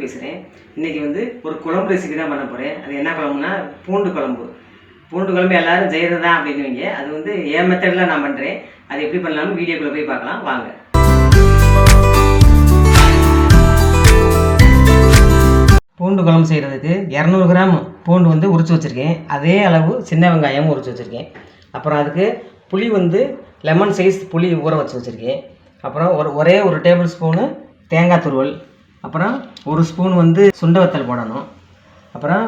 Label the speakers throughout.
Speaker 1: பேசுகிறேன். இன்றைக்கி வந்து ஒரு குழம்பு ரெசிபி தான் பண்ண போகிறேன். அது என்ன குழம்புனா பூண்டு குழம்பு. பூண்டு குழம்பு எல்லோரும் செய்கிறது தான் அப்படின்னுவீங்க. அது வந்து என் மெத்தடில் நான் பண்ணுறேன். அது எப்படி பண்ணலாம்னு வீடியோக்குள்ளே போய் பார்க்கலாம் வாங்க. பூண்டு குழம்பு செய்கிறதுக்கு 200 கிராம் பூண்டு வந்து உரித்து வச்சுருக்கேன். அதே அளவு சின்ன வெங்காயம் உரித்து வச்சுருக்கேன். அப்புறம் அதுக்கு புளி வந்து லெமன் சைஸ் புளி ஊற வச்சுருக்கேன். அப்புறம் ஒரே ஒரு டேபிள் ஸ்பூனு தேங்காய் துருவல், அப்புறம் ஒரு ஸ்பூன் வந்து சுண்ட வத்தல் போடணும். அப்புறம்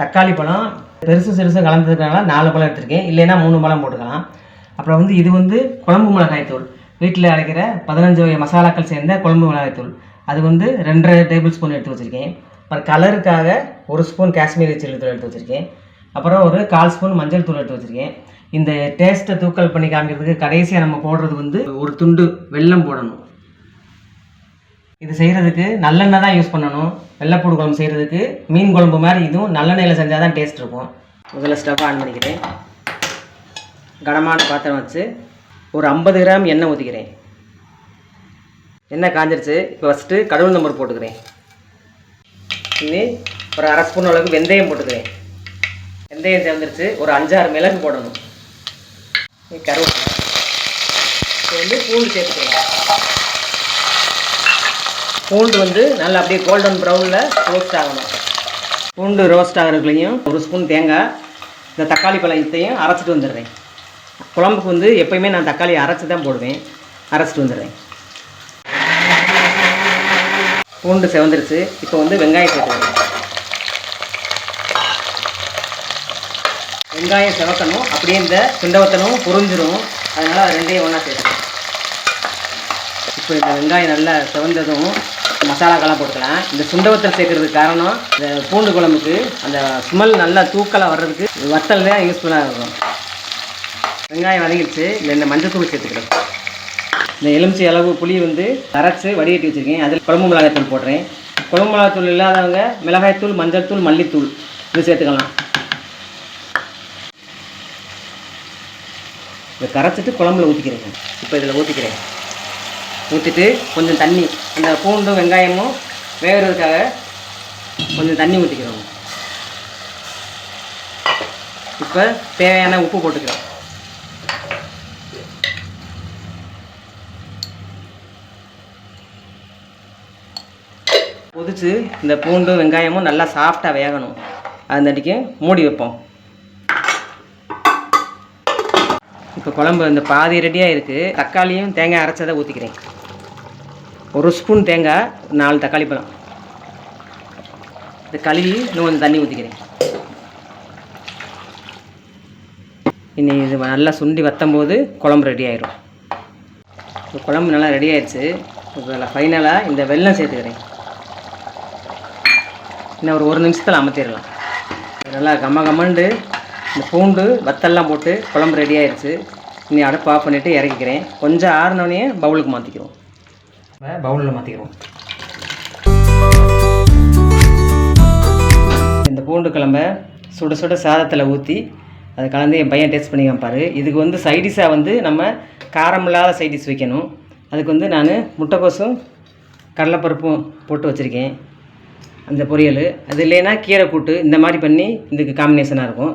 Speaker 1: தக்காளி பழம் பெருசு சிறுசாக கலந்ததுனால 4 பழம் எடுத்துருக்கேன், இல்லைன்னா 3 பழம் போட்டுக்கலாம். அப்புறம் வந்து இது வந்து குழம்பு மிளகாய்த்தூள், வீட்டில் அரைக்கிற 15 வகை மசாலாக்கள் சேர்ந்த குழம்பு மிளகாய்த்தூள். அது வந்து 2.5 டேபிள் ஸ்பூன் எடுத்து வச்சுருக்கேன். அப்புறம் கலருக்காக 1 ஸ்பூன் காஷ்மீரி சில்லி தூள் எடுத்து வச்சுருக்கேன். அப்புறம் ஒரு 1/4 ஸ்பூன் மஞ்சள் தூள் எடுத்து வச்சுருக்கேன். இந்த டேஸ்ட்டை தூக்கல் பண்ணி காமிக்கிறதுக்கு கடைசியாக நம்ம போடுறது வந்து ஒரு துண்டு வெல்லம் போடணும். இது செய்கிறதுக்கு நல்லெண்ணெய் தான் யூஸ் பண்ணணும். வெள்ளைப்பூடு குழம்பு செய்கிறதுக்கு மீன் குழம்பு மாதிரி இதுவும் நல்லெண்ணெயில் செஞ்சால் தான் டேஸ்ட் இருக்கும். முதல்ல ஸ்டவ் ஆன் பண்ணிக்கிறேன். கனமான பாத்திரம் வச்சு ஒரு 50 கிராம் எண்ணெய் ஊற்றிக்கிறேன். எண்ணெய் காஞ்சிருச்சு. இப்போ ஃபஸ்ட்டு கடவுள் நம்பர் போட்டுக்கிறேன். இது ஒரு 1/2 ஸ்பூன் அளவுக்கு வெந்தயம் போட்டுக்கிறேன். வெந்தயம் சேர்ந்துருச்சு. ஒரு 5-6 மிளகு போடணும். கருவேப்பிலை. இப்போ வந்து பூண்டு சேர்த்துக்கிறேன். பூண்டு வந்து நல்லா அப்படியே கோல்டன் ப்ரௌனில் ரோஸ்ட் ஆகணும். பூண்டு ரோஸ்ட் ஆகிறதுலையும் 1 ஸ்பூன் தேங்காய், இந்த தக்காளி பழத்தையும் அரைச்சிட்டு வந்துடுறேன். குழம்புக்கு வந்து எப்போயுமே நான் தக்காளி அரைச்சி தான் போடுவேன். அரைச்சிட்டு வந்துடுறேன். பூண்டு செவந்துருச்சு. இப்போ வந்து வெங்காயம் சேர்த்துக்கிறேன். வெங்காயம் செவக்கணும், அப்படியே இந்த சுண்டவத்தலும் புரிஞ்சிடும். அதனால் ரெண்டையும் ஒன்றா சேர்த்துக்கிறேன். இப்போ இந்த வெங்காயம் நல்லா செவந்ததும் மசாலாக்கெல்லாம் போட்டுக்கலாம். இந்த சுண்டவத்தல் சேர்க்கறதுக்கு காரணம் இந்த பூண்டு குழம்புக்கு அந்த ஸ்மெல் நல்லா தூக்கலாக வர்றதுக்கு வத்தல் தான் யூஸ்ஃபுல்லாக இருக்கும். வெங்காயம் வதங்கிடுச்சு. இந்த மஞ்சத்தூள் சேர்த்துக்கிறேன். இந்த எலுமிச்சை அளவு புளி வந்து அரைச்சி வடிகட்டி வச்சுருக்கேன். அதில் குழம்பு மிளகாய்த்தூள் போடுறேன். குழம்பு மிளகாய்த்தூள் இல்லாதவங்க மிளகாய்த்தூள், மஞ்சள் தூள், மல்லித்தூள் இது சேர்த்துக்கலாம். இதை கரைச்சிட்டு குழம்புல ஊற்றிக்கிறேன். இப்போ இதில் ஊற்றிக்கிறேன். ஊற்றிட்டு கொஞ்சம் தண்ணி, அந்த பூண்டும் வெங்காயமும் வேகிறதுக்காக கொஞ்சம் தண்ணி ஊற்றிக்கிறோம். இப்போ தேவையான உப்பு போட்டுக்கிறேன். கொதிச்சு இந்த பூண்டும் வெங்காயமும் நல்லா சாஃப்டாக வேகணும். அதன்டிக்கு மூடி வைப்போம். இப்போ குழம்பு இந்த பாதி ரெடியாக இருக்குது. தக்காளியும் தேங்காய் அரைச்சதை ஊற்றிக்கிறேன். 1 ஸ்பூன் தேங்காய், 4 தக்காளி பழம். இது கழுவி இன்னும் கொஞ்சம் தண்ணி ஊற்றிக்கிறேன். இனி இது நல்லா சுண்டி வற்றும்போது குழம்பு ரெடி ஆயிடும். இப்போ குழம்பு நல்லா ரெடி ஆயிடுச்சு. இப்போ ஃபைனலாக இந்த வெல்லம் சேர்த்துக்கிறேன். இன்னும் ஒரு நிமிஷத்தில் அமர்த்திடலாம். நல்லா கம்மண்டு இந்த பூண்டு வத்தல்லாம் போட்டு குழம்பு ரெடி ஆயிடுச்சு. இனி அடுப்பு ஆஃப் பண்ணிவிட்டு இறக்கிக்கிறேன். கொஞ்சம் ஆறினோடனே பவுலுக்கு மாற்றிக்கிறோம். பவுலில் மாற்றிக்கிறோம். இந்த பூண்டு குழம்பை சுட சுட சாதத்தில் ஊற்றி அதை கலந்து என் பையன் டேஸ்ட் பண்ணி காமிப்பார். இதுக்கு வந்து சைடிஷாக வந்து நம்ம காரம் இல்லாத சைடிஷ் வைக்கணும். அதுக்கு வந்து நான் முட்டைக்கோசும் கடலைப்பருப்பும் போட்டு வச்சுருக்கேன். அந்த பொரியல் அது இல்லைன்னா கீரை கூட்டு இந்த மாதிரி பண்ணி இதுக்கு காம்பினேஷனாக இருக்கும்.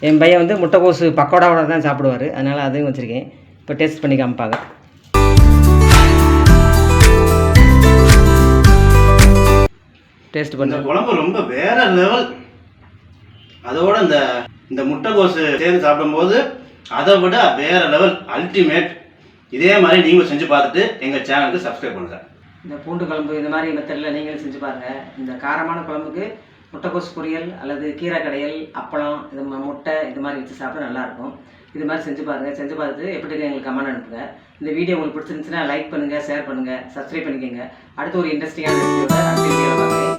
Speaker 1: என் பையன் வந்து முட்டைக்கோசு பக்கோடாவோட தான் சாப்பிடுவார். அதனால் அதையும் வச்சுருக்கேன். இப்போ டேஸ்ட் பண்ணி காமிப்பாங்க. டேஸ்ட் பண்ண
Speaker 2: குழம்பு ரொம்ப வேற லெவல். அதோட இந்த முட்டைக்கோசு சேர்ந்து சாப்பிடும்போது அதை விட வேற லெவல், அல்டிமேட். இதே மாதிரி நீங்களும் செஞ்சு பார்த்துட்டு எங்கள் சேனலுக்கு சப்ஸ்கிரைப் பண்ணுங்கள்.
Speaker 1: இந்த பூண்டு குழம்பு இந்த மாதிரி மெத்தடில் நீங்களும் செஞ்சு பாருங்கள். இந்த காரமான குழம்புக்கு முட்டைக்கோஸ் பொரியல் அல்லது கீரை கடையல், அப்பளம், இது முட்டை இது மாதிரி வச்சு சாப்பிட நல்லாயிருக்கும். இது மாதிரி செஞ்சு பாருங்கள். செஞ்சு பார்த்துட்டு எப்படி எங்களுக்கு கமெண்ட் அனுப்புங்க. இந்த வீடியோ உங்களுக்கு பிடிச்சிருந்துச்சுன்னா லைக் பண்ணுங்கள், ஷேர் பண்ணுங்கள், சப்ஸ்கிரைப் பண்ணிக்கோங்க. அடுத்து ஒரு இன்ட்ரெஸ்டிங்கான வீடியோவில் பார்க்குறேன்.